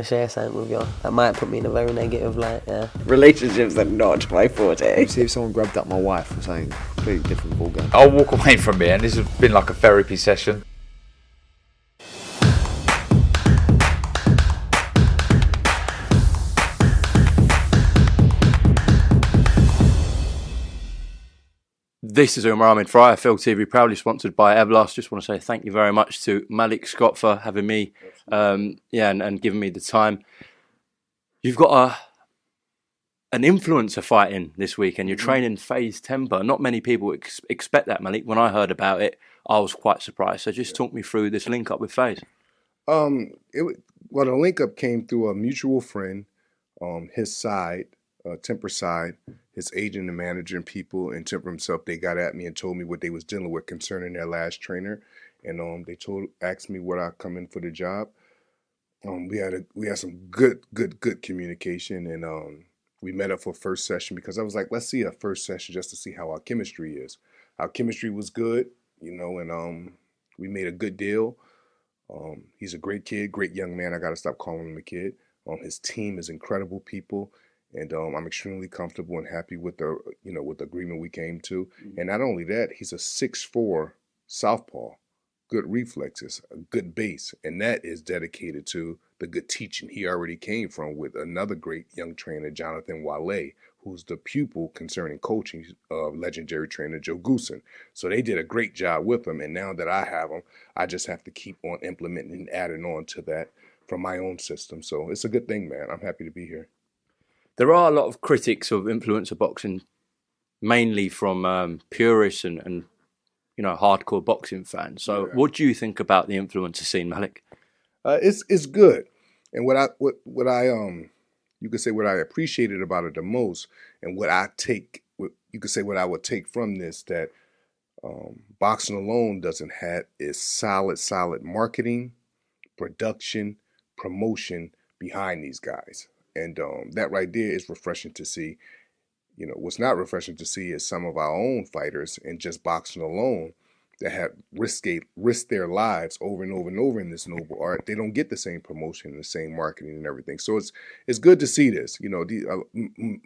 to share something with you. That might put me in a very negative light, yeah. Relationships are not my forte. See if someone grabbed up my wife or something completely different ballgame. I'll walk away from here, and this has been like a therapy session. This is Umar Ahmed for IFL TV, proudly sponsored by Everlast. Just want to say thank you very much to Malik Scott for having me, and giving me the time. You've got an influencer fighting this week, and you're training Faze Temperrr. Not many people expect that, Malik. When I heard about it, I was quite surprised. So just talk me through this link up with Faze. The link up came through a mutual friend, his side, Temperrr side. His agent and manager and people and Temperrr himself, they got at me and told me what they was dealing with concerning their last trainer, and they asked me would I come in for the job. We had some good communication, and we met up for first session because I was like, let's see a first session just to see how our chemistry is. Our chemistry was good, and we made a good deal. He's a great kid, great young man. I got to stop calling him a kid. His team is incredible people. And I'm extremely comfortable and happy with the agreement we came to. And not only that, he's a 6'4" southpaw, good reflexes, a good base, and that is dedicated to the good teaching he already came from with another great young trainer, Jonathan Wale, who's the pupil concerning coaching of legendary trainer Joe Goosen. So they did a great job with him, and now that I have him, I just have to keep on implementing and adding on to that from my own system. So it's a good thing, man. I'm happy to be here. There are a lot of critics of influencer boxing, mainly from purists and hardcore boxing fans. So, what do you think about the influencer scene, Malik? It's good, and what I you could say what I appreciated about it the most, and what I would take from this that boxing alone doesn't have is solid marketing, production, promotion behind these guys. And that right there is refreshing to see. What's not refreshing to see is some of our own fighters in just boxing alone that have risked their lives over and over and over in this noble art. They don't get the same promotion and the same marketing and everything. So it's good to see this. The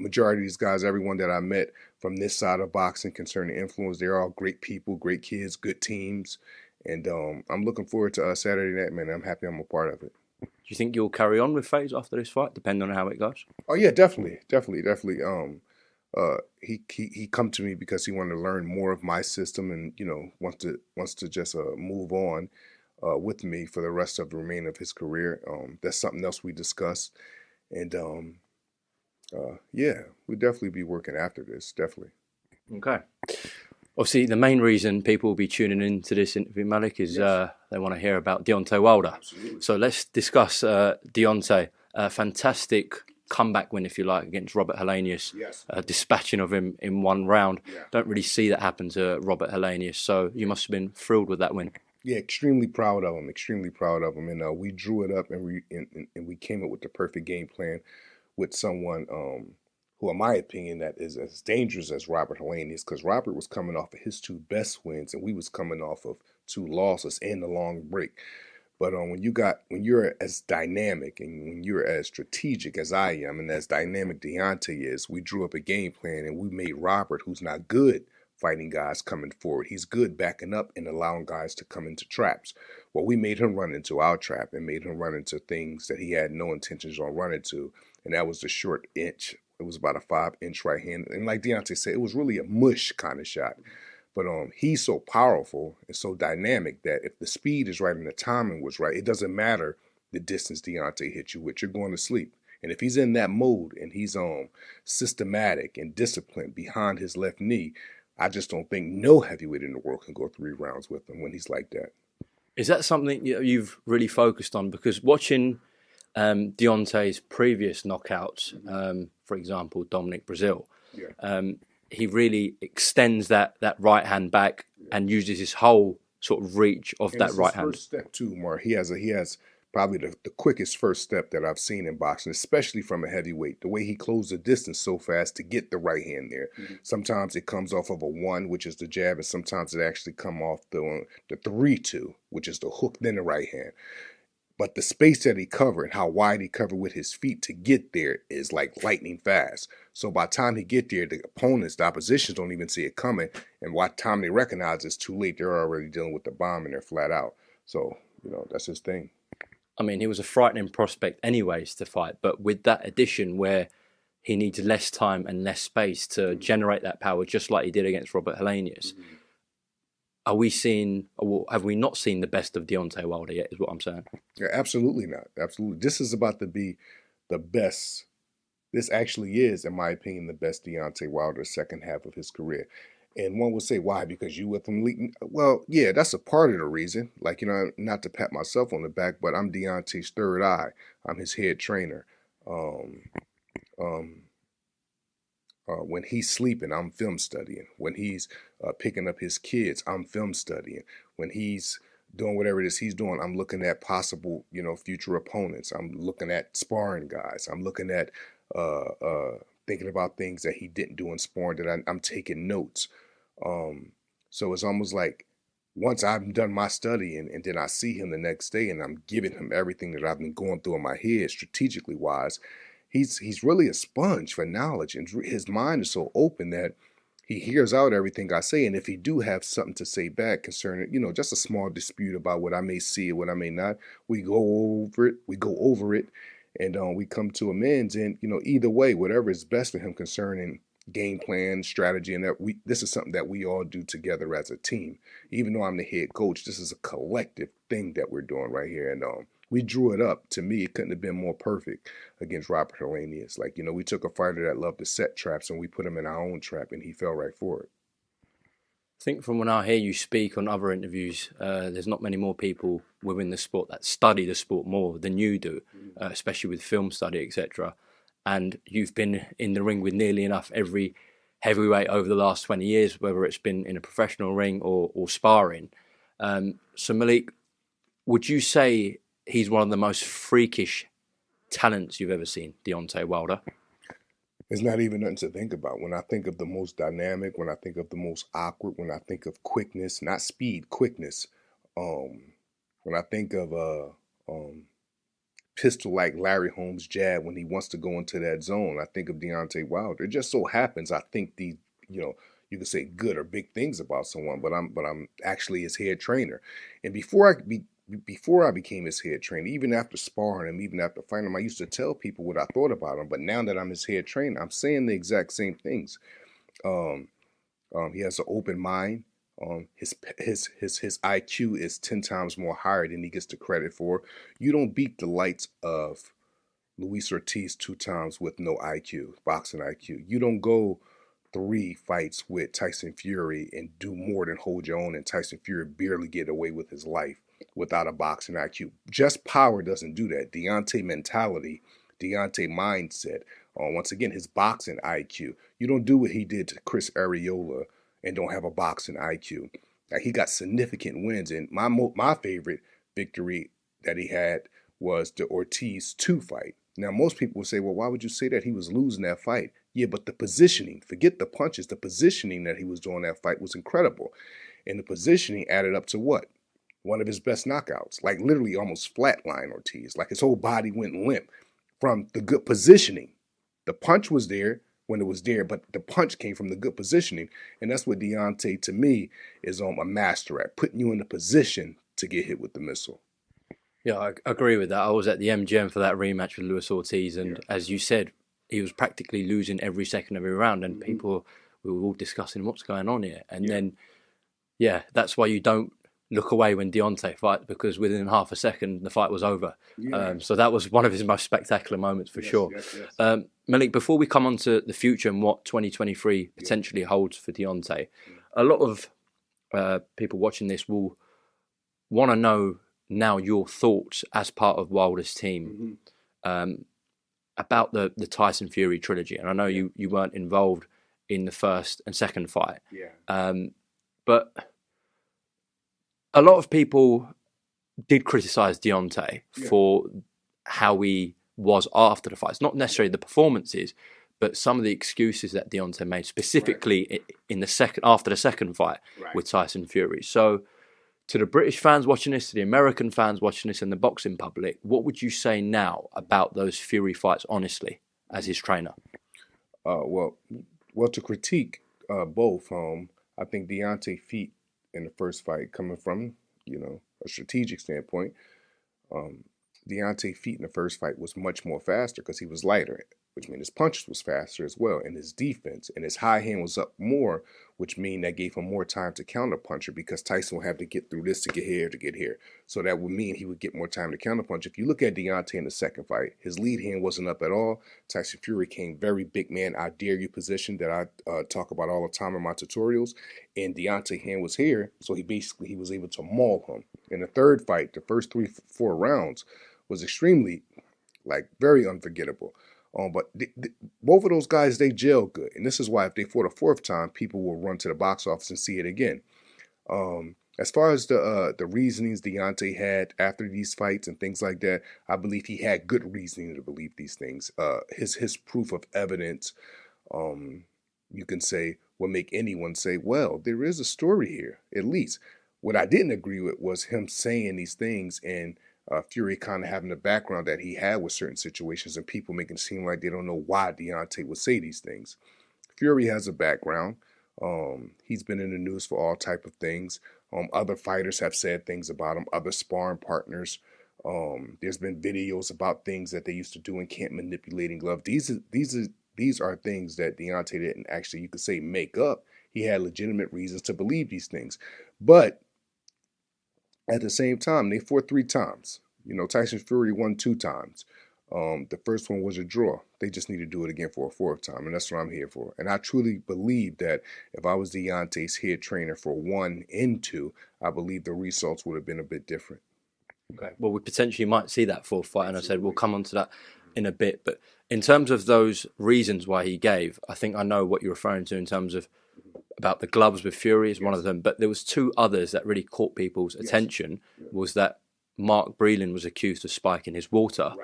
majority of these guys, everyone that I met from this side of boxing concerning influence, they're all great people, great kids, good teams. And I'm looking forward to Saturday night, man. I'm happy I'm a part of it. Do you think you'll carry on with Faze after this fight, depending on how it goes? Oh yeah, definitely. He come to me because he wanted to learn more of my system, and wants to just move on with me for the rest of the remainder of his career. That's something else we discussed, and we'll definitely be working after this. Definitely. Okay. Obviously, the main reason people will be tuning into this interview, Malik, is they want to hear about Deontay Wilder. Absolutely. So let's discuss Deontay. A fantastic comeback win, if you like, against Robert Helenius. Yes. Dispatching of him in one round. Yeah. Don't really see that happen to Robert Helenius. So you must have been thrilled with that win. Yeah, extremely proud of him. And we drew it up, and we came up with the perfect game plan with someone who, in my opinion, that is as dangerous as Robert Helenius, because Robert was coming off of his two best wins, and we was coming off of two losses and a long break. But when you're as dynamic and when you're as strategic as I am, and as dynamic Deontay is, we drew up a game plan, and we made Robert, who's not good fighting guys coming forward, he's good backing up and allowing guys to come into traps. Well, we made him run into our trap and made him run into things that he had no intentions on running to, and that was the short inch. It was about a 5-inch right hand. And like Deontay said, it was really a mush kind of shot. But he's so powerful and so dynamic that if the speed is right and the timing was right, it doesn't matter the distance Deontay hits you with, you're going to sleep. And if he's in that mode and he's systematic and disciplined behind his left knee, I just don't think no heavyweight in the world can go 3 rounds with him when he's like that. Is that something you've really focused on? Because watching Deontay's previous knockouts, for example, Dominic Brazil, he really extends that right hand back and uses his whole sort of reach of that right hand. First step too, Mark. He has probably the quickest first step that I've seen in boxing, especially from a heavyweight. The way he closed the distance so fast to get the right hand there. Mm-hmm. Sometimes it comes off of a 1, which is the jab, and sometimes it actually come off the 3-2, which is the hook, then the right hand. But the space that he covered, how wide he covered with his feet to get there is like lightning fast. So by the time he get there, the opponents, the oppositions don't even see it coming. And by the time they recognize it's too late, they're already dealing with the bomb and they're flat out. So, that's his thing. I mean, he was a frightening prospect anyways to fight, but with that addition where he needs less time and less space to generate that power, just like he did against Robert Helenius. Are we seeing, or have we not seen the best of Deontay Wilder yet, is what I'm saying? Yeah, absolutely not. Absolutely. This is about to be the best. This actually is, in my opinion, the best Deontay Wilder second half of his career. And one would say, why? Because you with him leaking? Well, yeah, that's a part of the reason. Like, not to pat myself on the back, but I'm Deontay's third eye. I'm his head trainer. When he's sleeping, I'm film studying. When he's picking up his kids, I'm film studying. When he's doing whatever it is he's doing, I'm looking at possible, future opponents. I'm looking at sparring guys. I'm looking at thinking about things that he didn't do in sparring that I'm taking notes. So it's almost like once I've done my studying and then I see him the next day and I'm giving him everything that I've been going through in my head strategically wise, he's really a sponge for knowledge, and his mind is so open that he hears out everything I say. And if he do have something to say back concerning, just a small dispute about what I may see or what I may not, we go over it. And we come to amends. And, either way, whatever is best for him concerning game plan, strategy, and this is something that we all do together as a team. Even though I'm the head coach, this is a collective thing that we're doing right here. And we drew it up. To me, it couldn't have been more perfect against Robert Helenius. Like, we took a fighter that loved to set traps and we put him in our own trap and he fell right for it. I think from when I hear you speak on other interviews, there's not many more people within the sport that study the sport more than you do, especially with film study, etc. And you've been in the ring with nearly enough every heavyweight over the last 20 years, whether it's been in a professional ring or sparring. So Malik, would you say he's one of the most freakish talents you've ever seen, Deontay Wilder? It's not even nothing to think about. When I think of the most dynamic, when I think of the most awkward, when I think of quickness, not speed, quickness. When I think of pistol like Larry Holmes jab when he wants to go into that zone, I think of Deontay Wilder. It just so happens I think you could say good or big things about someone, but I'm actually his head trainer. And before I became his head trainer, even after sparring him, even after fighting him, I used to tell people what I thought about him. But now that I'm his head trainer, I'm saying the exact same things. He has an open mind. His IQ is 10 times more higher than he gets the credit for. You don't beat the likes of Luis Ortiz 2 times with no IQ, boxing IQ. You don't go 3 fights with Tyson Fury and do more than hold your own, and Tyson Fury barely get away with his life without a boxing IQ. Just power doesn't do that. Deontay mentality, Deontay mindset. Once again, his boxing IQ. You don't do what he did to Chris Arreola and don't have a boxing IQ. Like, he got significant wins, and my favorite victory that he had was the Ortiz 2 fight. Now, most people would say, well, why would you say that? He was losing that fight. Yeah, but the positioning, forget the punches, the positioning that he was doing that fight was incredible. And the positioning added up to what? One of his best knockouts. Like, literally almost flatline Ortiz. Like, his whole body went limp from the good positioning. The punch was there when it was there, but the punch came from the good positioning. And that's what Deontay, to me, is a master at, putting you in the position to get hit with the missile. Yeah, I agree with that. I was at the MGM for that rematch with Luis Ortiz, and as you said, he was practically losing every second of every round, and people, we were all discussing what's going on here. And then, that's why you don't look away when Deontay fights, because within half a second, the fight was over. So that was one of his most spectacular moments for sure. Yes. Malik, before we come on to the future and what 2023 potentially holds for Deontay, a lot of people watching this will want to know now your thoughts as part of Wilder's team about the Tyson Fury trilogy. And I know you weren't involved in the first and second fight. But a lot of people did criticize Deontay for how he was after the fights. Not necessarily the performances, but some of the excuses that Deontay made, specifically in the after the second fight with Tyson Fury. So To the British fans watching this, to the American fans watching this, and the boxing public, what would you say now about those Fury fights, honestly, as his trainer? Well, to critique both, I think Deontay feat in the first fight, coming from a strategic standpoint, Deontay feat in the first fight was much more faster because he was lighter, which means his punches was faster as well, and his defense and his high hand was up more, which mean that gave him more time to counterpunch because Tyson will have to get through this to get here. So that would mean he would get more time to counterpunch. If you look at Deontay in the second fight, his lead hand wasn't up at all. Tyson Fury came very big man, I dare you position that I talk about all the time in my tutorials, and Deontay hand was here, so he was able to maul him. In the third fight, the first 3-4 rounds was extremely, very unforgettable. But both of those guys, they gel good. And this is why if they fought a fourth time, people will run to the box office and see it again. As far as the reasonings Deontay had after these fights and things like that, I believe he had good reasoning to believe these things. His proof of evidence, you can say, will make anyone say, well, there is a story here, at least. What I didn't agree with was him saying these things and Fury kind of having the background that he had with certain situations and people making it seem like they don't know why Deontay would say these things. Fury has a background. He's been in the news for all type of things. Other fighters have said things about him, other sparring partners. There's been videos about things that they used to do in camp manipulating gloves. These are things that Deontay didn't actually, you could say, make up. He had legitimate reasons to believe these things. But at the same time, they fought 3 times. Tyson Fury won 2 times. The first one was a draw. They just need to do it again for a 4th time, and that's what I'm here for. And I truly believe that if I was Deontay's head trainer for 1 and 2, I believe the results would have been a bit different. Okay. Well, we potentially might see that 4th fight, and I said we'll come on to that in a bit. But in terms of those reasons why he gave, I think I know what you're referring to in terms of about the gloves with Fury is one of them, but there was 2 others that really caught people's attention. Was that Mark Breland was accused of spiking his water,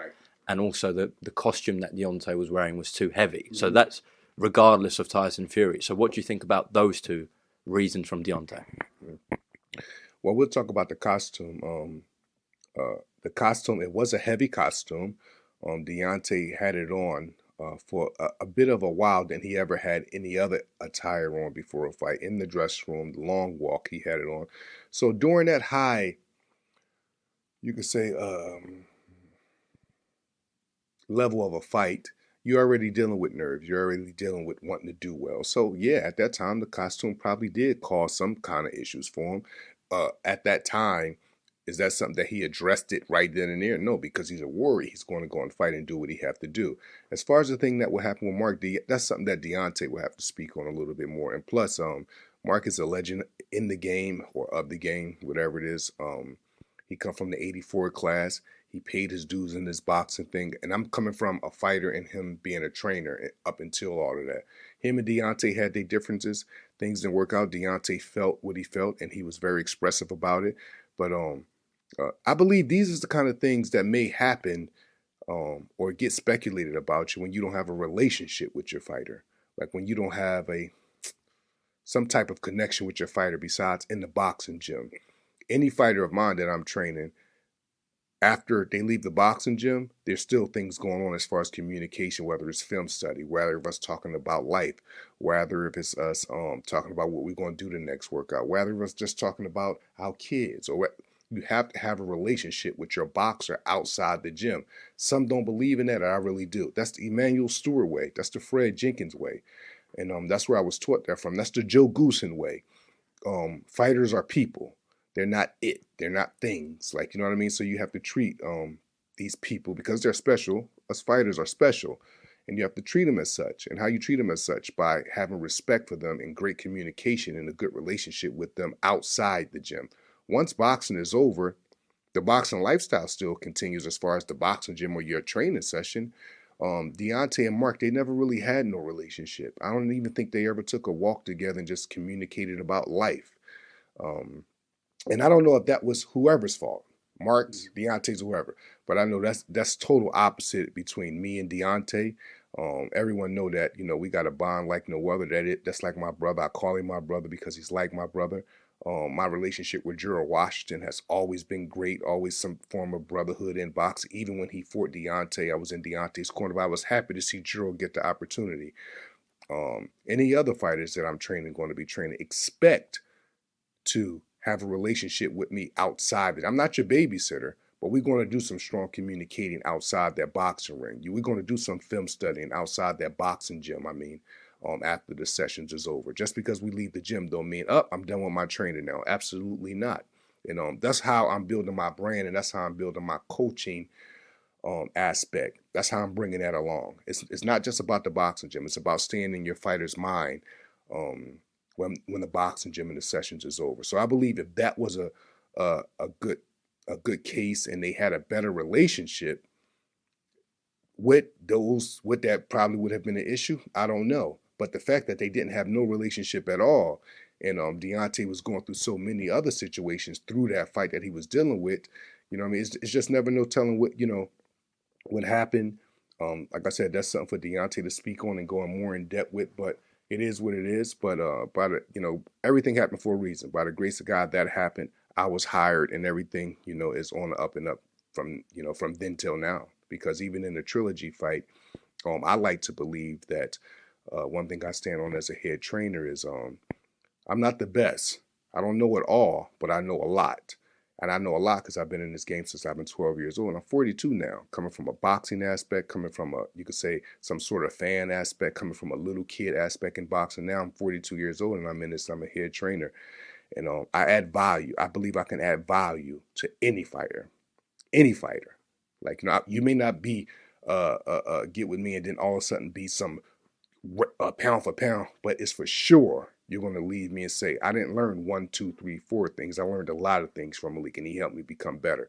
and also the costume that Deontay was wearing was too heavy. So that's regardless of Tyson Fury. So what do you think about those 2 reasons from Deontay? Well, we'll talk about the costume. It was a heavy costume. Deontay had it on for a bit of a while than he ever had any other attire on before a fight. In the dressing room, the long walk, he had it on. So during that high, you could say, level of a fight, you're already dealing with nerves. You're already dealing with wanting to do well. So yeah, at that time, the costume probably did cause some kind of issues for him. At that time, is that something that he addressed it right then and there? No, because he's a warrior. He's going to go and fight and do what he have to do. As far as the thing that will happen with Mark, that's something that Deontay will have to speak on a little bit more. And plus, Mark is a legend in the game or of the game, whatever it is. He come from the 84 class. He paid his dues in this boxing thing. And I'm coming from a fighter and him being a trainer up until all of that. Him and Deontay had their differences. Things didn't work out. Deontay felt what he felt, and he was very expressive about it. But I believe these is the kind of things that may happen or get speculated about you when you don't have a relationship with your fighter. Like when you don't have some type of connection with your fighter besides in the boxing gym. Any fighter of mine that I'm training, after they leave the boxing gym, there's still things going on as far as communication, whether it's film study, whether it's us talking about life, whether if it's us talking about what we're going to do the next workout, whether it's just talking about our kids, or what. You have to have a relationship with your boxer outside the gym. Some don't believe in that, I really do. That's the Emmanuel Stewart way. That's the Fred Jenkins way. And that's where I was taught that from. That's the Joe Goosen way. Fighters are people. They're not it. They're not things. Like, you know what I mean? So you have to treat these people, because they're special. Us fighters are special. And you have to treat them as such. And how you treat them as such? By having respect for them and great communication and a good relationship with them outside the gym. Once boxing is over, the boxing lifestyle still continues as far as the boxing gym or your training session. Deontay and Mark, they never really had no relationship. I don't even think they ever took a walk together and just communicated about life. And I don't know if that was whoever's fault, Mark's, Deontay's, whoever. But I know that's total opposite between me and Deontay. Everyone know that, we got a bond like no other. That's like my brother. I call him my brother because he's like my brother. My relationship with Gerald Washington has always been great, always some form of brotherhood in boxing. Even when he fought Deontay, I was in Deontay's corner, but I was happy to see Gerald get the opportunity. Any other fighters that I'm going to be training, expect to have a relationship with me outside it. I'm not your babysitter, but we're going to do some strong communicating outside that boxing ring. We're going to do some film studying outside that boxing gym, after the sessions is over. Just because we leave the gym don't mean, I'm done with my training now. Absolutely not. That's how I'm building my brand, and that's how I'm building my coaching aspect. That's how I'm bringing that along. It's not just about the boxing gym. It's about staying in your fighter's mind when the boxing gym and the sessions is over. So I believe if that was a good case and they had a better relationship with that probably would have been an issue. I don't know. But the fact that they didn't have no relationship at all, and Deontay was going through so many other situations through that fight that he was dealing with, it's just never no telling what happened. Like I said, that's something for Deontay to speak on and go more in depth with, but it is what it is. But everything happened for a reason. By the grace of God, that happened. I was hired, and everything, is on the up and up from then till now. Because even in the trilogy fight, I like to believe that one thing I stand on as a head trainer is I'm not the best. I don't know it all, but I know a lot. And I know a lot because I've been in this game since I've been 12 years old. And I'm 42 now, coming from a boxing aspect, coming from you could say some sort of fan aspect, coming from a little kid aspect in boxing. Now I'm 42 years old and I'm a head trainer. And I add value. I believe I can add value to any fighter. Any fighter. Like, you may not be get with me and then all of a sudden be some pound for pound, but it's for sure you're going to leave me and say, I didn't learn 1, 2, 3, 4 things. I learned a lot of things from Malik, and he helped me become better.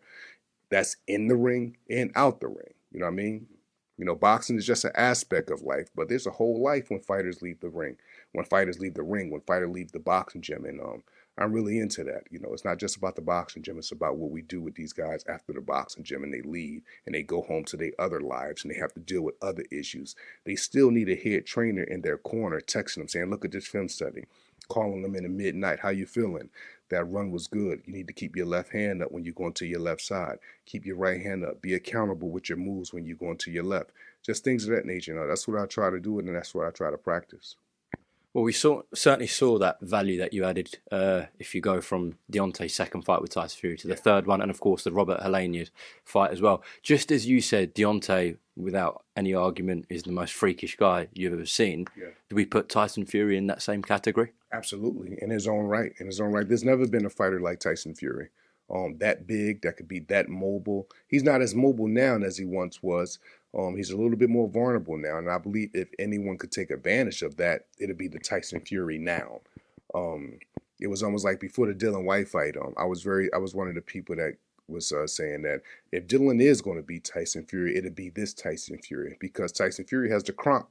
That's in the ring and out the ring. You know what I mean? Boxing is just an aspect of life, but there's a whole life when fighters leave the ring, when fighters leave the boxing gym. And I'm really into that. It's not just about the boxing gym. It's about what we do with these guys after the boxing gym and they leave and they go home to their other lives and they have to deal with other issues. They still need a head trainer in their corner, texting them, saying, look at this film study, calling them in the midnight. How you feeling? That run was good. You need to keep your left hand up when you're going to your left side. Keep your right hand up. Be accountable with your moves when you're going to your left. Just things of that nature. That's what I try to do, and that's what I try to practice. Well, we certainly saw that value that you added if you go from Deontay's second fight with Tyson Fury to the third one, and of course the Robert Helenius fight as well. Just as you said, Deontay, without any argument, is the most freakish guy you've ever seen. Yeah. Do we put Tyson Fury in that same category? Absolutely, in his own right. There's never been a fighter like Tyson Fury. That big, that could be that mobile. He's not as mobile now as he once was. He's a little bit more vulnerable now, and I believe if anyone could take advantage of that, it'd be the Tyson Fury now. It was almost like before the Dylan White fight. I was one of the people that was saying that if Dylan is going to beat Tyson Fury, it'd be this Tyson Fury, because Tyson Fury has the Kronk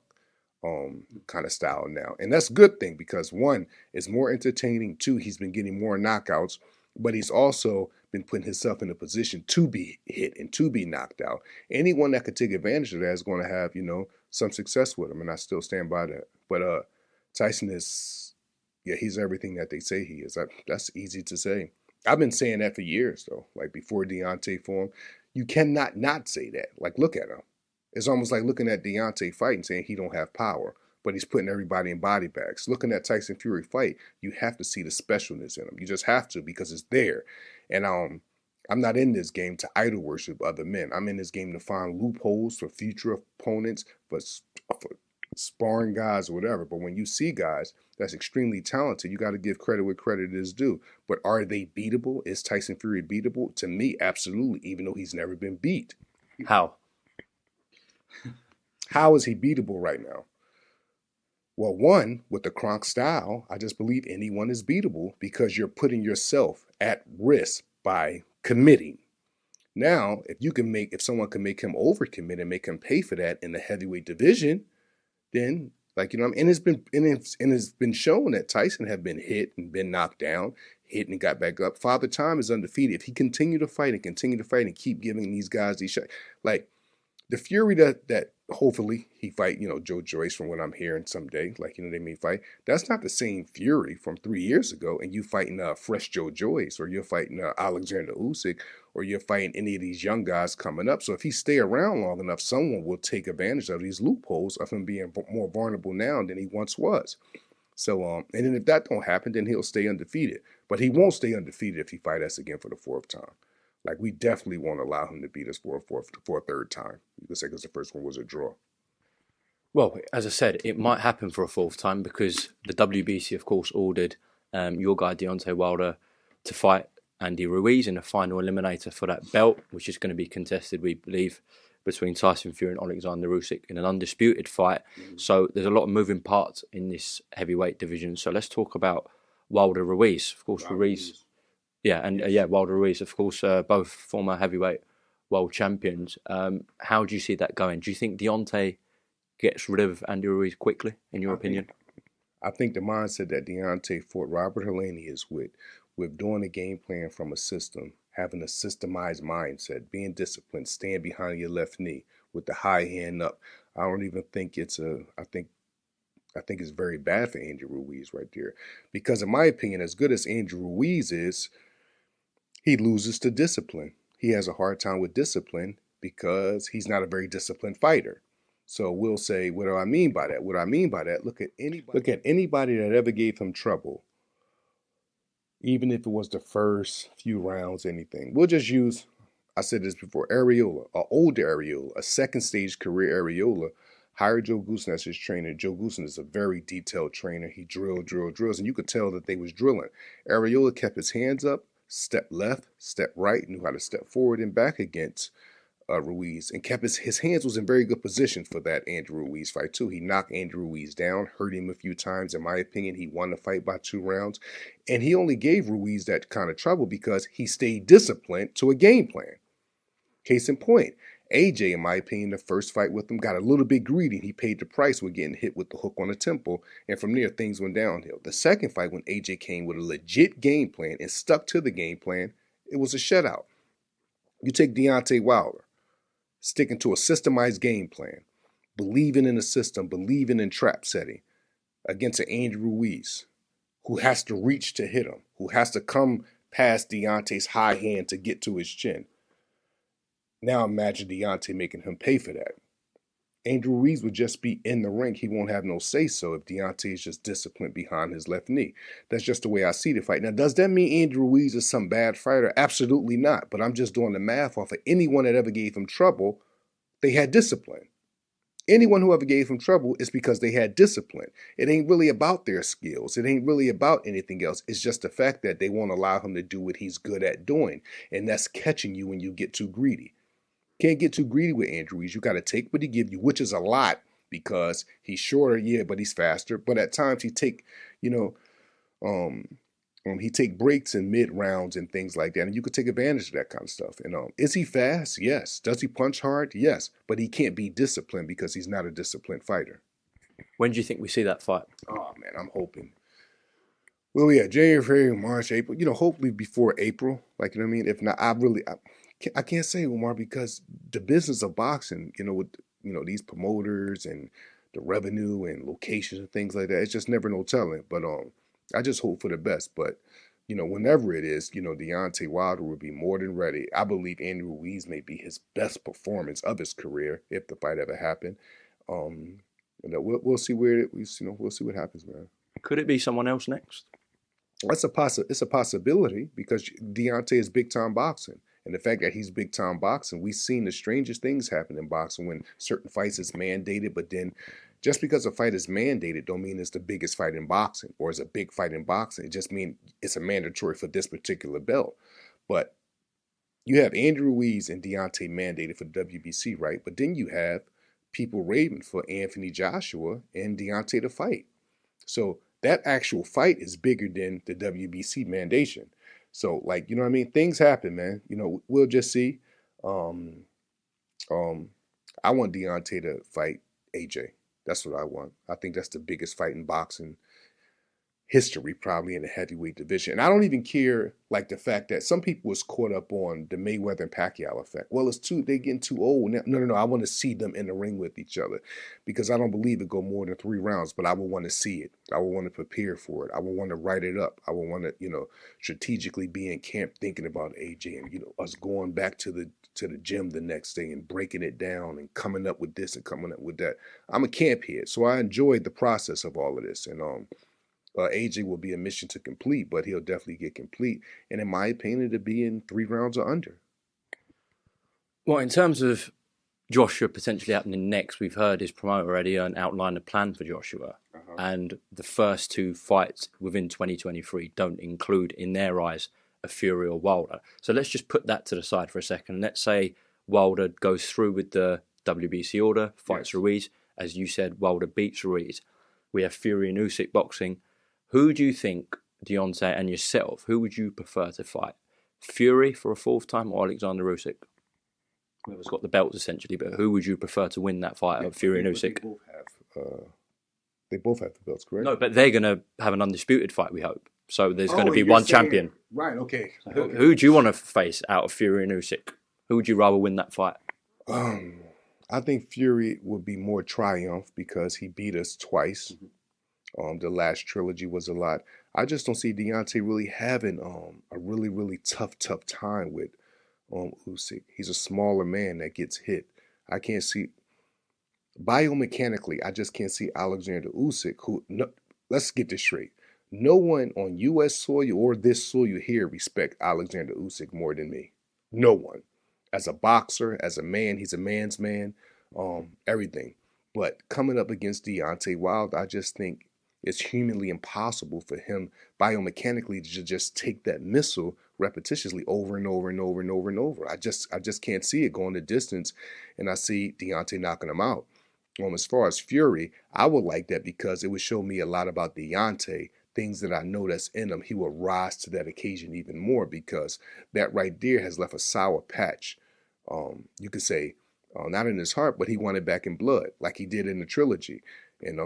kind of style now, and that's a good thing because 1, it's more entertaining. 2, he's been getting more knockouts. But he's also been putting himself in a position to be hit and to be knocked out. Anyone that could take advantage of that is going to have, some success with him, and I still stand by that. But Tyson is, he's everything that they say he is. That's easy to say. I've been saying that for years, though. Like before Deontay fought him, you cannot not say that. Like, look at him. It's almost like looking at Deontay fight and saying he don't have power, but he's putting everybody in body bags. Looking at Tyson Fury fight, you have to see the specialness in him. You just have to, because it's there. And I'm not in this game to idol worship other men. I'm in this game to find loopholes for future opponents, for sparring guys or whatever. But when you see guys that's extremely talented, you got to give credit where credit is due. But are they beatable? Is Tyson Fury beatable? To me, absolutely, even though he's never been beat. How? How is he beatable right now? Well, 1, with the Kronk style, I just believe anyone is beatable because you're putting yourself at risk by committing. Now, if someone can make him overcommit and make him pay for that in the heavyweight division, then and it's been shown that Tyson have been hit and been knocked down, hit and got back up. Father Time is undefeated. If he continue to fight and keep giving these guys these shots, like the Fury that hopefully he fight, Joe Joyce from what I'm hearing someday. Like, they may fight. That's not the same Fury from 3 years ago. And you fighting fresh Joe Joyce, or you're fighting Alexander Usyk, or you're fighting any of these young guys coming up. So if he stay around long enough, someone will take advantage of these loopholes of him being more vulnerable now than he once was. So, and then if that don't happen, then he'll stay undefeated. But he won't stay undefeated if he fight us again for the 4th time. Like, we definitely won't allow him to beat us for a third time. You could say because the first one was a draw. Well, as I said, it might happen for a 4th time because the WBC, of course, ordered your guy Deontay Wilder to fight Andy Ruiz in the final eliminator for that belt, which is going to be contested, we believe, between Tyson Fury and Alexander Usyk in an undisputed fight. So there's a lot of moving parts in this heavyweight division. So let's talk about Wilder Ruiz. Of course, Ruiz. Yeah, and Wilder Ruiz, of course, both former heavyweight world champions. How do you see that going? Do you think Deontay gets rid of Andy Ruiz quickly, in your opinion? I think the mindset that Deontay fought Robert Helenius with doing a game plan from a system, having a systemized mindset, being disciplined, stand behind your left knee with the high hand up. I don't even think I think it's very bad for Andrew Ruiz right there. Because in my opinion, as good as Andrew Ruiz is, he loses to discipline. He has a hard time with discipline because he's not a very disciplined fighter. So we'll say, what do I mean by that? What I mean by that, look at anybody that ever gave him trouble, even if it was the first few rounds, anything. We'll just use, I said this before, Areola, an older Areola, a second stage career Areola, hired Joe Goosen as his trainer. Joe Goosen is a very detailed trainer. He drills, and you could tell that they was drilling. Areola kept his hands up, step left, step right, knew how to step forward and back against Ruiz, and kept his hands was in very good position for that Andrew Ruiz fight too. He knocked Andrew Ruiz down, hurt him a few times. In my opinion, he won the fight by 2 rounds, and he only gave Ruiz that kind of trouble because he stayed disciplined to a game plan. Case in point, AJ, in my opinion, the first fight with him got a little bit greedy. He paid the price with getting hit with the hook on the temple, and from there things went downhill. The second fight, when AJ came with a legit game plan and stuck to the game plan, it was a shutout. You take Deontay Wilder, sticking to a systemized game plan, believing in the system, believing in trap setting, against an Andrew Ruiz, who has to reach to hit him, who has to come past Deontay's high hand to get to his chin. Now imagine Deontay making him pay for that. Andrew Ruiz would just be in the ring. He won't have no say-so if Deontay is just disciplined behind his left knee. That's just the way I see the fight. Now, does that mean Andrew Ruiz is some bad fighter? Absolutely not. But I'm just doing the math off of anyone that ever gave him trouble. They had discipline. Anyone who ever gave him trouble is because they had discipline. It ain't really about their skills. It ain't really about anything else. It's just the fact that they won't allow him to do what he's good at doing. And that's catching you when you get too greedy. Can't get too greedy with Andrew Ruiz. You got to take what he give you, which is a lot because he's shorter, yeah, but he's faster. But at times he take, he take breaks in mid rounds and things like that, and you could take advantage of that kind of stuff. And is he fast? Yes. Does he punch hard? Yes. But he can't be disciplined because he's not a disciplined fighter. When do you think we see that fight? Oh man, I'm hoping. Well, yeah, January, February, March, April. Hopefully before April. Like, you know what I mean? If not, I can't say, Umar, because the business of boxing, with these promoters and the revenue and locations and things like that, it's just never no telling. But I just hope for the best. But whenever it is, Deontay Wilder will be more than ready. I believe Andrew Ruiz may be his best performance of his career if the fight ever happened. We'll see we'll see what happens, man. Could it be someone else next? It's a possibility because Deontay is big time boxing. And the fact that he's big time boxing, we've seen the strangest things happen in boxing when certain fights is mandated, but then just because a fight is mandated don't mean it's the biggest fight in boxing or it's a big fight in boxing. It just means it's a mandatory for this particular belt. But you have Andrew Ruiz and Deontay mandated for the WBC, right? But then you have people raving for Anthony Joshua and Deontay to fight. So that actual fight is bigger than the WBC mandation. So, like, you know what I mean? Things happen, man. We'll just see. I want Deontay to fight AJ. That's what I want. I think that's the biggest fight in boxing, history probably in the heavyweight division. And I don't even care like the fact that some people was caught up on the Mayweather and Pacquiao effect. Well, they getting too old now. No. I want to see them in the ring with each other because I don't believe it go more than 3 rounds, but I would want to see it. I would want to prepare for it. I would want to write it up. I would want to, strategically be in camp thinking about AJ and, us going back to the gym the next day and breaking it down and coming up with this and coming up with that. I'm a camp head, so I enjoyed the process of all of this. And AJ will be a mission to complete, but he'll definitely get complete. And in my opinion, it'll be in 3 rounds or under. Well, in terms of Joshua potentially happening next, we've heard his promoter already outline a plan for Joshua. And the first 2 fights within 2023 don't include, in their eyes, a Fury or Wilder. So let's just put that to the side for a second. Let's say Wilder goes through with the WBC order, fights Ruiz. As you said, Wilder beats Ruiz. We have Fury and Usyk boxing. Who do you think, Deontay and yourself, who would you prefer to fight? Fury for a 4th time or Alexander Usyk? Whoever's got the belts essentially, but who would you prefer to win that fight of Fury and Usyk? They both have the belts, correct? No, but they're going to have an undisputed fight, we hope. So there's going to be one champion. Right, okay. Who do you want to face out of Fury and Usyk? Who would you rather win that fight? I think Fury would be more triumph because he beat us twice. The last trilogy was a lot. I just don't see Deontay really having a really, really tough time with Usyk. He's a smaller man that gets hit. I can't see, biomechanically, I just can't see Alexander Usyk, let's get this straight. No one on U.S. soil or this soil here respect Alexander Usyk more than me. No one. As a boxer, as a man, he's a man's man, everything. But coming up against Deontay Wilder, I just think it's humanly impossible for him biomechanically to just take that missile repetitiously over and over and over and over and over. I just can't see it going the distance, and I see Deontay knocking him out. As far as Fury, I would like that because it would show me a lot about Deontay, things that I know that's in him. He will rise to that occasion even more because that right there has left a sour patch. You could say, not in his heart, but he wanted back in blood, like he did in the trilogy.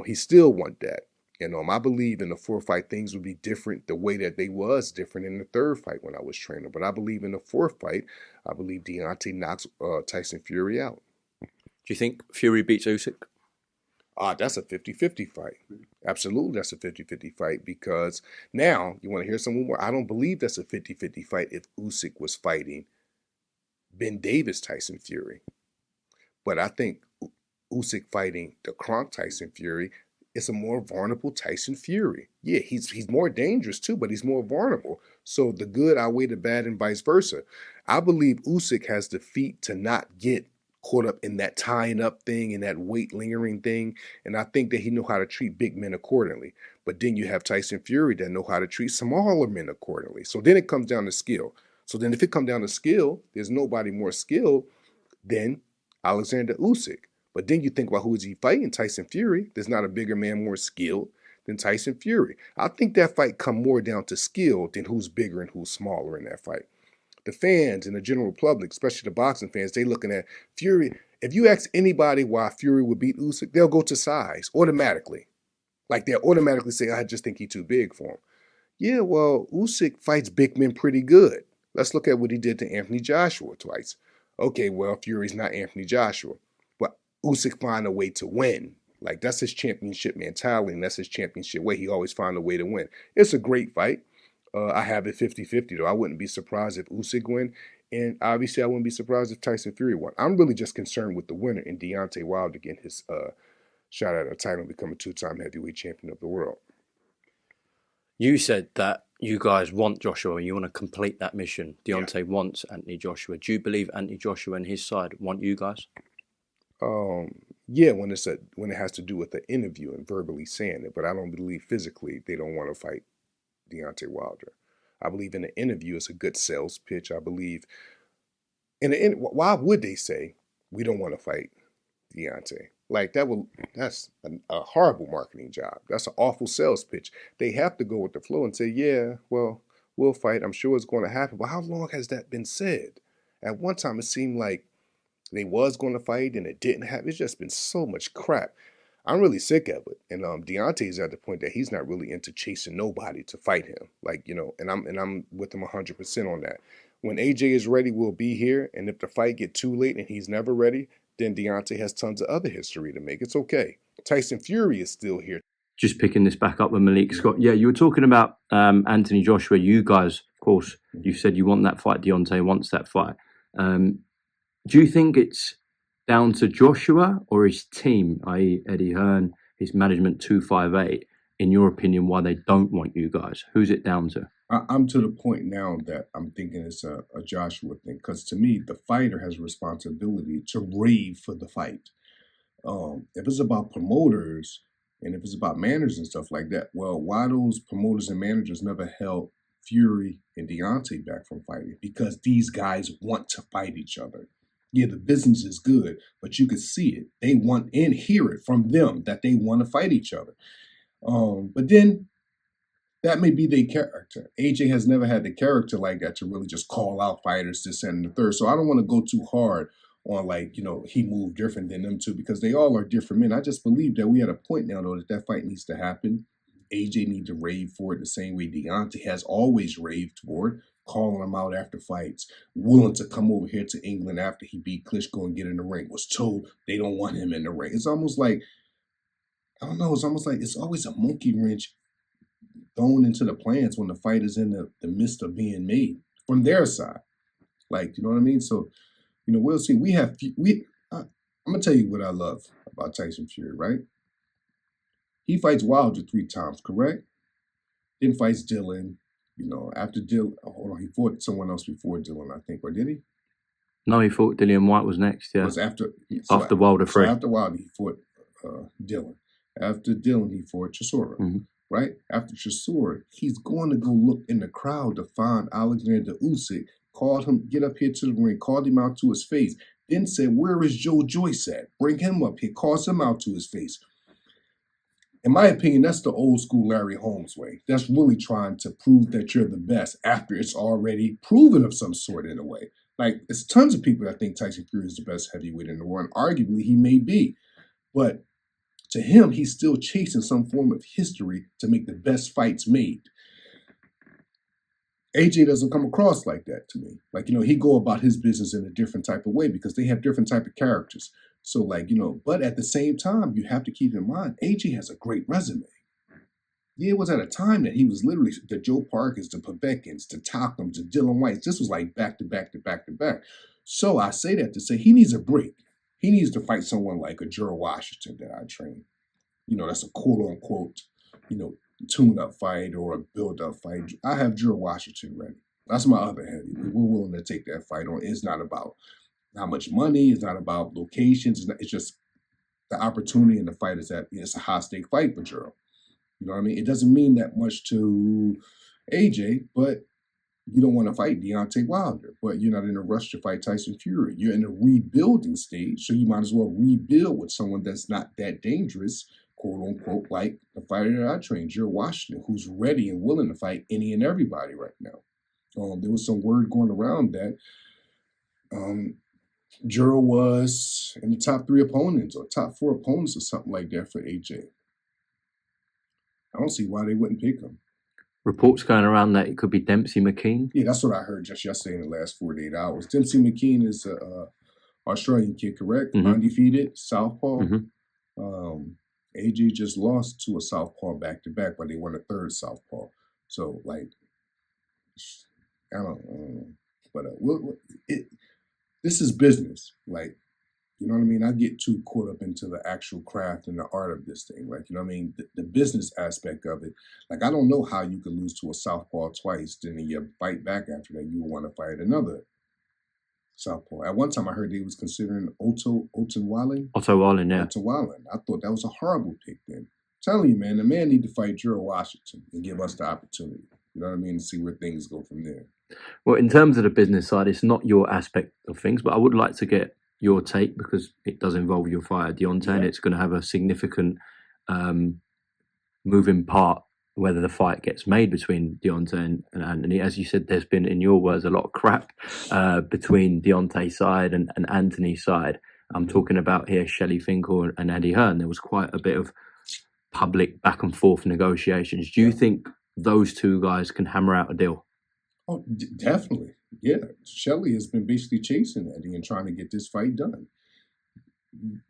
He still want that. I believe in the 4th fight things would be different the way that they was different in the 3rd fight when I was training. But I believe in the 4th fight, I believe Deontay knocks Tyson Fury out. Do you think Fury beats Usyk? That's a 50-50 fight. Absolutely, that's a 50-50 fight because now, you want to hear something more? I don't believe that's a 50-50 fight if Usyk was fighting Ben Davis Tyson Fury. But I think Usyk fighting the Kronk Tyson Fury, it's a more vulnerable Tyson Fury. Yeah, he's more dangerous too, but he's more vulnerable. So the good outweigh the bad and vice versa. I believe Usyk has the feet to not get caught up in that tying up thing and that weight lingering thing. And I think that he know how to treat big men accordingly. But then you have Tyson Fury that know how to treat smaller men accordingly. So then it comes down to skill. So then if it comes down to skill, there's nobody more skilled than Alexander Usyk. But then you think about who is he fighting? Tyson Fury. There's not a bigger man more skilled than Tyson Fury. I think that fight come more down to skill than who's bigger and who's smaller in that fight. The fans and the general public, especially the boxing fans, they looking at Fury. If you ask anybody why Fury would beat Usyk, they'll go to size automatically. Like they'll automatically say, I just think he's too big for him. Yeah, well, Usyk fights big men pretty good. Let's look at what he did to Anthony Joshua twice. Okay, well, Fury's not Anthony Joshua. But Usyk find a way to win. Like, that's his championship mentality, and that's his championship way. He always find a way to win. It's a great fight. I have it 50-50, though. I wouldn't be surprised if Usyk win, and obviously I wouldn't be surprised if Tyson Fury won. I'm really just concerned with the winner and Deontay Wilder getting his shot at a title and become a 2-time heavyweight champion of the world. You said that you guys want Joshua, you want to complete that mission. Deontay wants Anthony Joshua. Do you believe Anthony Joshua and his side want you guys? Yeah, when it has to do with the interview and verbally saying it, but I don't believe physically they don't want to fight Deontay Wilder. I believe in the interview it's a good sales pitch. I believe why would they say we don't want to fight Deontay? Like that's a horrible marketing job. That's an awful sales pitch. They have to go with the flow and say, yeah, well, we'll fight. I'm sure it's going to happen. But how long has that been said? At one time, it seemed like they was going to fight and it didn't happen. It's just been so much crap. I'm really sick of it. And Deontay's at the point that he's not really into chasing nobody to fight him. Like, and I'm with him 100% on that. When AJ is ready, we'll be here. And if the fight get too late and he's never ready, then Deontay has tons of other history to make. It's okay. Tyson Fury is still here. Just picking this back up with Malik Scott. Yeah, you were talking about Anthony Joshua. You guys, of course, you said you want that fight. Deontay wants that fight. Do you think it's down to Joshua or his team, i.e. Eddie Hearn, his management 258, in your opinion, why they don't want you guys? Who's it down to? I'm to the point now that I'm thinking it's a Joshua thing. Because to me, the fighter has a responsibility to rave for the fight. If it's about promoters and if it's about managers and stuff like that, well, why those promoters and managers never held Fury and Deontay back from fighting? Because these guys want to fight each other. Yeah, the business is good, but you can see it. They want and hear it from them that they want to fight each other. But then that may be their character. AJ has never had the character like that to really just call out fighters, this and the third. So I don't want to go too hard on he moved different than them two because they all are different men. I just believe that we at a point now, though, that fight needs to happen. AJ need to rave for it the same way Deontay has always raved for it, calling him out after fights, willing to come over here to England after he beat Klitschko and get in the ring, was told they don't want him in the ring. It's almost like, I don't know, it's almost like it's always a monkey wrench thrown into the plans when the fight is in the midst of being made from their side. Like, you know what I mean? So, we'll see. I'm going to tell you what I love about Tyson Fury, right? He fights Wilder 3 times, correct? Then fights Dylan. After Dylan, he fought someone else before Dylan, I think, or did he? No, he fought Dillian White was next, yeah. It was after Wilder 3. So after Wilder, he fought Dylan. After Dylan, he fought Chisora, right? After Chisora, he's going to go look in the crowd to find Alexander Usyk, called him, get up here to the ring, called him out to his face, then said, where is Joyce at? Bring him up here, calls him out to his face. In my opinion, that's the old school Larry Holmes way. That's really trying to prove that you're the best after it's already proven of some sort in a way. Like, there's tons of people that think Tyson Fury is the best heavyweight in the world, and arguably he may be. But to him, he's still chasing some form of history to make the best fights made. AJ doesn't come across like that to me. Like, he go about his business in a different type of way because they have different type of characters. So, but at the same time, you have to keep in mind, AJ has a great resume. Yeah, it was at a time that he was literally the Joe Parkers, the Pavekins, the Takums, the Dylan Whites. This was like back to back to back to back. So I say that to say he needs a break. He needs to fight someone like a Gerald Washington that I train. That's a quote unquote, tune-up fight or a build-up fight. I have Gerald Washington ready. That's my other heavyweight. We're willing to take that fight on. It's not about how much money. It's not about locations. It's just the opportunity and the fight is that it's a high-stake fight for Gerald. You know what I mean? It doesn't mean that much to AJ, but you don't want to fight Deontay Wilder, but you're not in a rush to fight Tyson Fury. You're in a rebuilding stage, so you might as well rebuild with someone that's not that dangerous, quote unquote, like the fighter that I trained, Gerald Washington, who's ready and willing to fight any and everybody right now. There was some word going around that Gerald was in the top 3 opponents or top 4 opponents or something like that for AJ. I don't see why they wouldn't pick him. Reports going around that it could be Dempsey McKean. Yeah, that's what I heard just yesterday in the last 48 hours. Dempsey McKean is a Australian kid, correct? Undefeated, southpaw. AJ just lost to a southpaw back-to-back, but they won a 3rd southpaw. So, I don't know. But this is business. You know what I mean? I get too caught up into the actual craft and the art of this thing. You know what I mean? The business aspect of it. I don't know how you could lose to a southpaw twice, then you fight back after that. You want to fight another southpaw. At one time, I heard they was considering Otto Wallen. Otto Wallen, yeah. Otto Wallen. I thought that was a horrible pick then. I'm telling you, man, the man need to fight Gerald Washington and give us the opportunity. You know what I mean? See where things go from there. Well, in terms of the business side, it's not your aspect of things, but I would like to get your take because it does involve your fighter Deontay, and it's going to have a significant moving part whether the fight gets made between Deontay and Anthony. As you said, there's been, in your words, a lot of crap between Deontay's side and Anthony's side. I'm talking about here Shelley Finkel and Eddie Hearn. There was quite a bit of public back and forth negotiations. Do you think those two guys can hammer out a deal? Oh, definitely. Yeah. Shelley has been basically chasing Eddie and trying to get this fight done.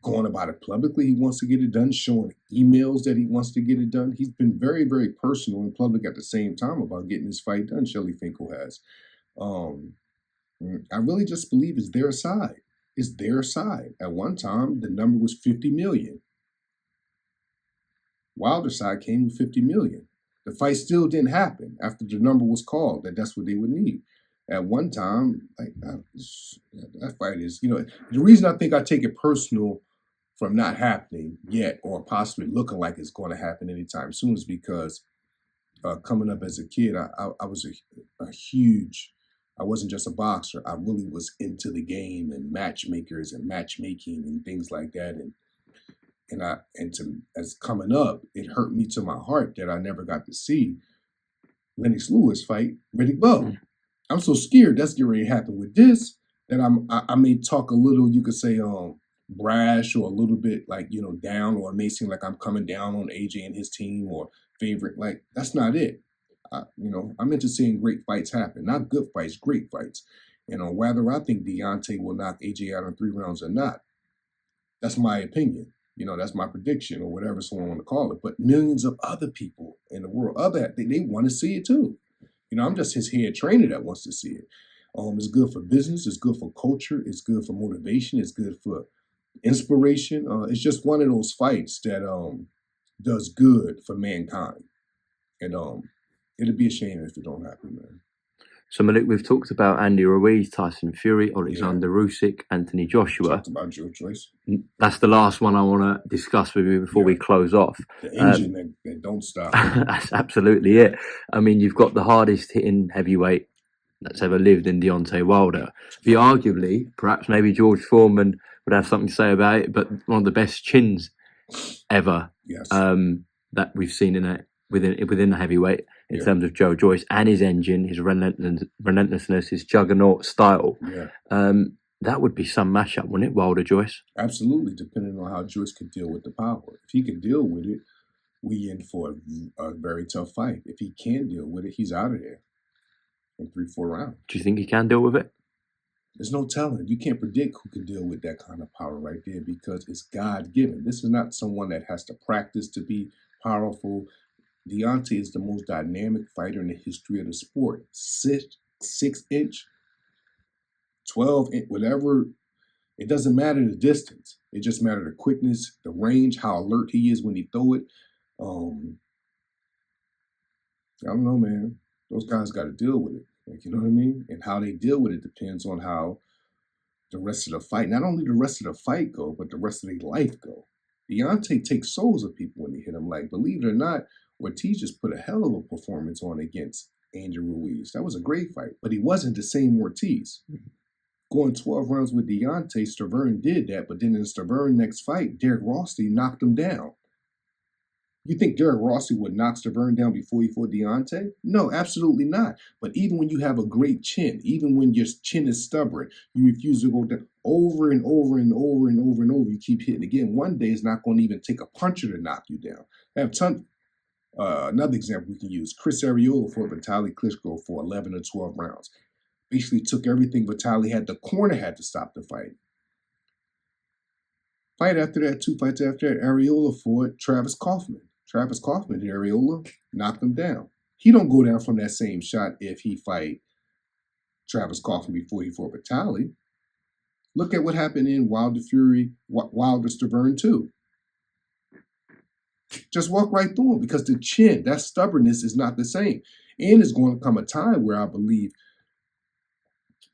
Going about it publicly, he wants to get it done, showing emails that he wants to get it done. He's been very, very personal and public at the same time about getting this fight done, Shelley Finkel has. I really just believe it's their side. It's their side. At one time, the number was 50 million. Wilder's side came with 50 million. The fight still didn't happen after the number was called, that's what they would need. At one time, like that fight is, the reason I think I take it personal from not happening yet or possibly looking like it's going to happen anytime soon is because coming up as a kid, I was a huge, I wasn't just a boxer. I really was into the game and matchmakers and matchmaking and things like that. As coming up, it hurt me to my heart that I never got to see Lennox Lewis fight Riddick Bowe. I'm so scared that's getting ready to happen with this that I may talk a little, you could say, brash or a little bit like, down, or it may seem like I'm coming down on AJ and his team or favorite. Like, that's not it. I'm into seeing great fights happen, not good fights, great fights. And whether I think Deontay will knock AJ out in 3 rounds or not, that's my opinion. That's my prediction or whatever someone want to call it. But millions of other people in the world, they want to see it too. I'm just his head trainer that wants to see it. It's good for business. It's good for culture. It's good for motivation. It's good for inspiration. It's just one of those fights that does good for mankind. And it'd be a shame if it don't happen, man. So, Malik, we've talked about Andy Ruiz, Tyson Fury, Alexander Usyk, Anthony Joshua. Talked about Joyce. That's the last one I want to discuss with you before we close off. The engine that don't stop. That's absolutely it. I mean, you've got the hardest hitting heavyweight that's ever lived in Deontay Wilder. Arguably, perhaps maybe George Foreman would have something to say about it, but one of the best chins ever that we've seen within the heavyweight. In terms of Joyce and his engine, his relentlessness, his juggernaut style. Yeah. That would be some mashup, wouldn't it, Wilder Joyce? Absolutely, depending on how Joyce could deal with the power. If he could deal with it, we in for a very tough fight. If he can deal with it, he's out of there in 3-4 rounds. Do you think he can deal with it? There's no telling. You can't predict who can deal with that kind of power right there because it's God-given. This is not someone that has to practice to be powerful. Deontay is the most dynamic fighter in the history of the sport. 6'6", 12", whatever. It doesn't matter the distance. It just matters the quickness, the range, how alert he is when he throw it. I don't know, man. Those guys got to deal with it. You know what I mean? And how they deal with it depends on how the rest of the fight, not only the rest of the fight go, but the rest of their life go. Deontay takes souls of people when they hit him. Like, believe it or not, Ortiz just put a hell of a performance on against Andrew Ruiz. That was a great fight, but he wasn't the same Ortiz. Going 12 rounds with Deontay, Temperrr did that, but then in Temperrr next fight, Derek Rossi knocked him down. You think Derek Rossi would knock Temperrr down before he fought Deontay? No, absolutely not. But even when you have a great chin, even when your chin is stubborn, you refuse to go down over and over and over and over and over, you keep hitting again. One day it's not going to even take a puncher to knock you down. I have another example we can use. Chris Arreola fought Vitaly Klitschko for 11 or 12 rounds. Basically took everything Vitaly had. The corner had to stop the fight. Fight after that, 2 fights after that, Arreola fought Travis Kaufman. Travis Kaufman hit Arreola, knocked him down. He don't go down from that same shot if he fight Travis Kaufman before he fought Vitaly. Look at what happened in Wilder Temperrr 2. Just walk right through him because the chin, that stubbornness is not the same. And it's going to come a time where I believe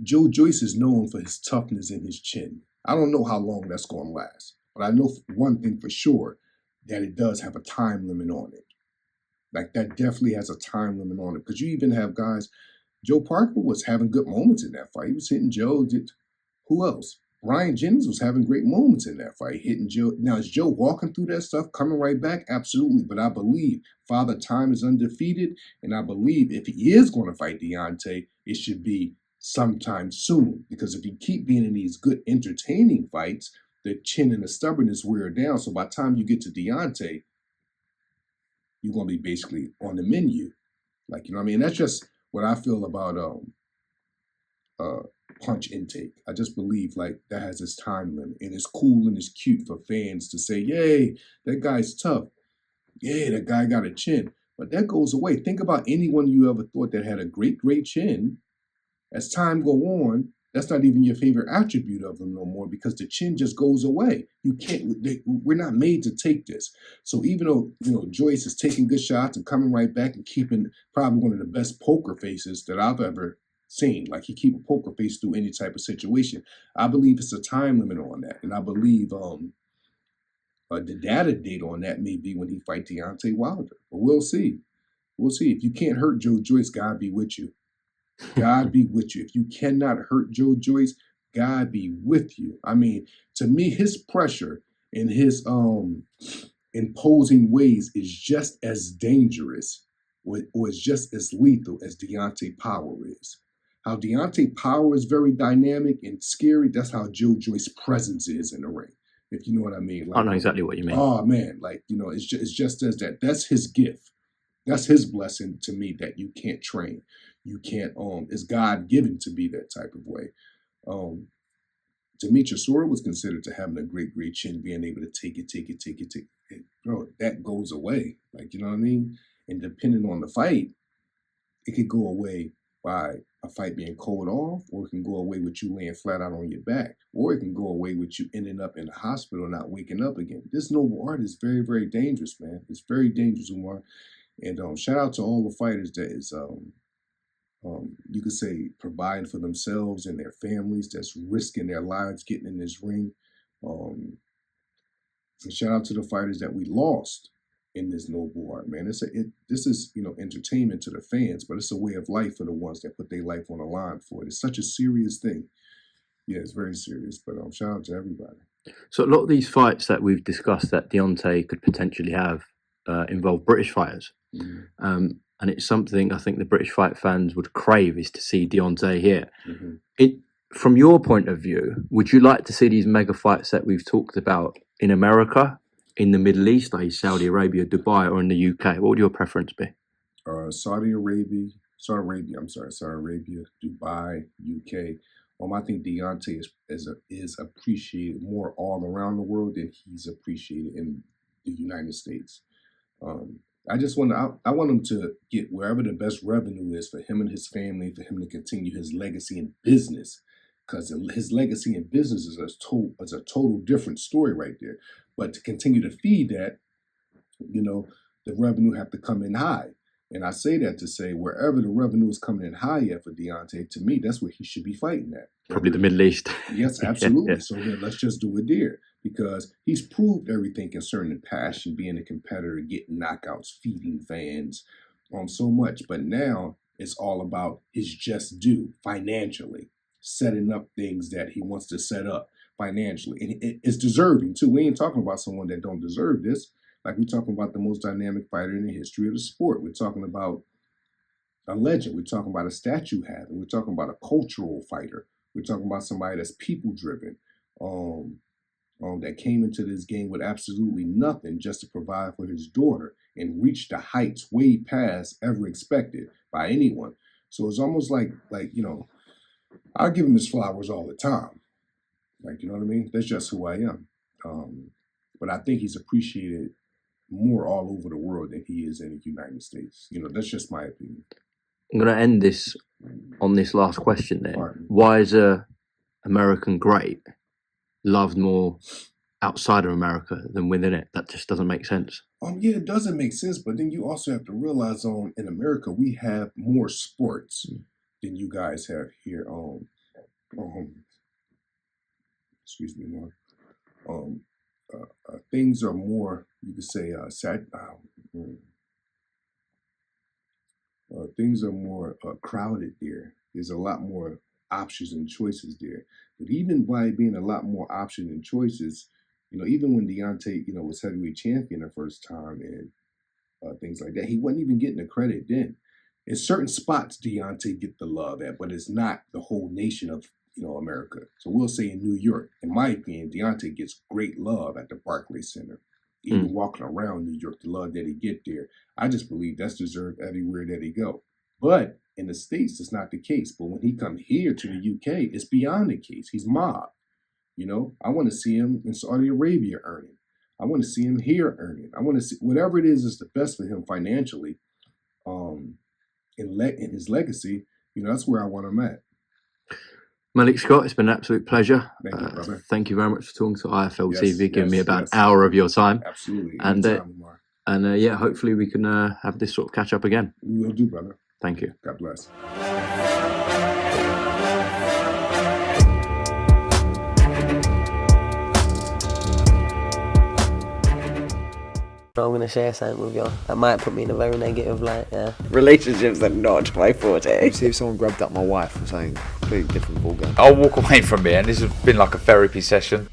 Joyce is known for his toughness in his chin. I don't know how long that's going to last, but I know one thing for sure, that it does have a time limit on it. Like, that definitely has a time limit on it. Because you even have guys, Joe Parker was having good moments in that fight. He was hitting Joe. Who else? Brian Jennings was having great moments in that fight, hitting Joe. Now, is Joe walking through that stuff, coming right back? Absolutely. But I believe Father Time is undefeated. And I believe if he is going to fight Deontay, it should be sometime soon. Because if you keep being in these good, entertaining fights, the chin and the stubbornness wear down. So by the time you get to Deontay, you're gonna be basically on the menu. Like, you know what I mean? That's just what I feel about punch intake. I just believe like that has its time limit, and it's cool and it's cute for fans to say, "Yay, that guy's tough. Yeah, that guy got a chin." But that goes away. Think about anyone you ever thought that had a great chin. As time go on, that's not even your favorite attribute of them no more, because the chin just goes away. You can't. We're not made to take this. So even though Joyce is taking good shots and coming right back and keeping probably one of the best poker faces that I've ever seen, like he keep a poker face through any type of situation, I believe it's a time limit on that, and I believe the data date on that may be when he fight Deontay Wilder. But we'll see. We'll see. If you can't hurt Joe Joyce, God be with you. God be with you. If you cannot hurt Joe Joyce, God be with you. I mean, to me, his pressure and his imposing ways is just as dangerous or is just as lethal as Deontay Power is. How Deontay Power is very dynamic and scary, that's how Joe Joyce's presence is in the ring, if you know what I mean. Like, I know exactly what you mean. Oh, man, like, it's just as that. That's his gift. That's his blessing to me that you can't train. You can't, it's God given to be that type of way. Demetrius Sora was considered to having a great chin, being able to take it. Bro, that goes away. Like, you know what I mean? And depending on the fight, it could go away by a fight being called off, or it can go away with you laying flat out on your back, or it can go away with you ending up in the hospital, not waking up again. This noble art is very, very dangerous, man. It's very dangerous, Umar. And shout out to all the fighters that is, you could say, providing for themselves and their families, that's risking their lives getting in this ring. And shout out to the fighters that we lost in this noble art, man. This is entertainment to the fans, but it's a way of life for the ones that put their life on the line for it. It's such a serious thing. Yeah, it's very serious. But shout out to everybody. So a lot of these fights that we've discussed that Deontay could potentially have involve British fighters. Mm-hmm. And it's something I think the British fight fans would crave, is to see Deontay here. Mm-hmm. From your point of view, would you like to see these mega fights that we've talked about in America, in the Middle East, like Saudi Arabia, Dubai, or in the UK? What would your preference be? Saudi Arabia, Dubai, UK. I think Deontay is appreciated more all around the world than he's appreciated in the United States. I want him to get wherever the best revenue is for him and his family, for him to continue his legacy in business, because his legacy in business is a total different story right there. But to continue to feed that, the revenue have to come in high. And I say that to say wherever the revenue is coming in high at for Deontay, to me, that's where he should be fighting at. Probably the Middle East. Yes, absolutely. Yeah. So then let's just do it there, because he's proved everything concerning passion, being a competitor, getting knockouts, feeding fans, so much. But now it's all about his just due financially, setting up things that he wants to set up financially. And it's deserving too. We ain't talking about someone that don't deserve this. Like, we're talking about the most dynamic fighter in the history of the sport. We're talking about a legend. We're talking about a statue having. We're talking about a cultural fighter. We're talking about somebody that's people-driven, that came into this game with absolutely nothing just to provide for his daughter and reached the heights way past ever expected by anyone. So it's almost like I give him his flowers all the time. Like, you know what I mean? That's just who I am. But I think he's appreciated more all over the world than he is in the United States. That's just my opinion. I'm going to end this on this last question then. Pardon. Why is a American great loved more outside of America than within it? That just doesn't make sense. Yeah, it doesn't make sense, but then you also have to realize in America we have more sports than you guys have here. Excuse me, Mark. Things are more, you could say, things are more crowded there. There's a lot more options and choices there. But even by being a lot more options and choices, even when Deontay, was heavyweight champion the first time and things like that, he wasn't even getting the credit then. In certain spots, Deontay get the love at, but it's not the whole nation of America. So we'll say in New York, in my opinion, Deontay gets great love at the Barclays Center. Even walking around New York, the love that he get there, I just believe that's deserved everywhere that he go. But in the States, it's not the case. But when he come here to the UK, it's beyond the case. He's mobbed. I want to see him in Saudi Arabia earning. I want to see him here earning. I want to see whatever it is the best for him financially, in his legacy. That's where I want him at. Malik Scott, it's been an absolute pleasure. Thank you, brother. Thank you very much for talking to IFL Yes, TV, giving me yes, about yes. an hour of your time. Absolutely. And Anytime, Umar. yeah, hopefully we can have this sort of catch up again. We will do, brother. Thank you. God bless. I'm gonna share something with you that might put me in a very negative light. Yeah. Relationships are not my forte. See if someone grabbed up my wife or something, completely different ballgame. I'll walk away from it, and this has been like a therapy session.